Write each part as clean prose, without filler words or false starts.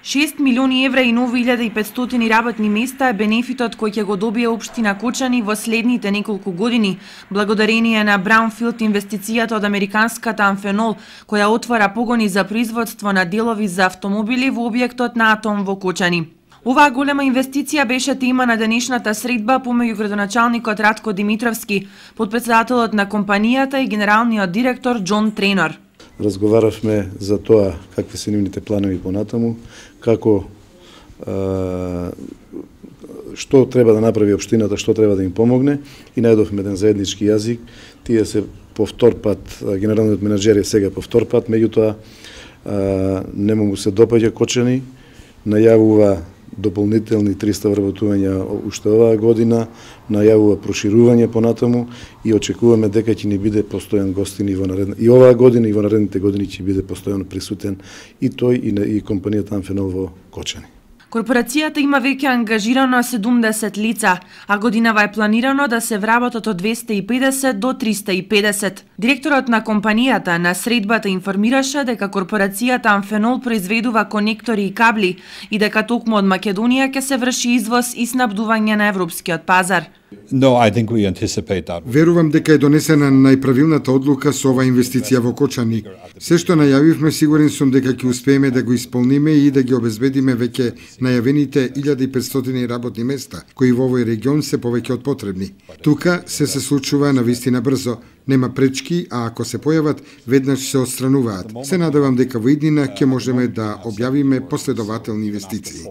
6 милиони евра и нови 1500 работни места е бенефитот кој ќе го добие општина Кочани во следните неколку години, благодарение на Браунфилд инвестицијата од американската Амфенол, која отвара погони за производство на делови за автомобили во објектот на Атом во Кочани. Оваа голема инвестиција беше тема на денешната средба помеѓу градоначалникот Ратко Димитровски, подпредседателот на компанијата и генералниот директор Џон Тренор. Разговаравме за тоа какви се нивните планови понатаму, како што треба да направи општината, што треба да им помогне и најдовме еден заеднички јазик. Тие се по втор пат, генералниот менаџер е сега по втор пат, меѓутоа нема му се допаѓа Кочани, најавува дополнителни 300 вработувања уште оваа година, најавува проширување понатаму и очекуваме дека ќе ни биде постојан гостин и оваа година и во наредните години ќе биде постојано присутен и тој и компанијата Амфенол во Кочани. Корпорацијата има веќе ангажирано 70 лица, а годинава е планирано да се вработат од 250 до 350. Директорот на компанијата на средбата информираше дека корпорацијата Амфенол произведува конектори и кабли и дека токму од Македонија ќе се врши извоз и снабдување на европскиот пазар. No, I think we anticipate that. Верувам дека е донесена најправилната одлука со оваа инвестиција во Кочани. Се што најавивме, сигурен сум дека ќе успееме да го исполниме и да ги обезбедиме веќе најавените 1500 работни места, кои во овој регион се повеќе од потребни. Тука се случува навистина брзо. Нема пречки, а ако се појават, веднаш се отстрануваат. Се надевам дека во иднина ќе можеме да објавиме последователни инвестиции.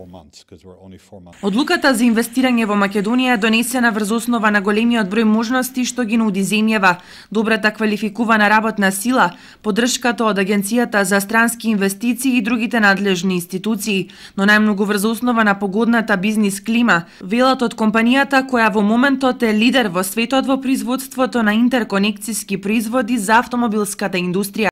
Одлуката за инвестирање во Македонија е донесена врз основа на големиот број можности што ги нуди земјава, добрата квалификувана работна сила, поддршката од Агенцијата за странски инвестиции и другите надлежни институции, но најмногу врз основа на погодната бизнис клима, велат од компанијата која во моментот е лидер во светот во производството на интерконекцијски производи за автомобилската индустрија.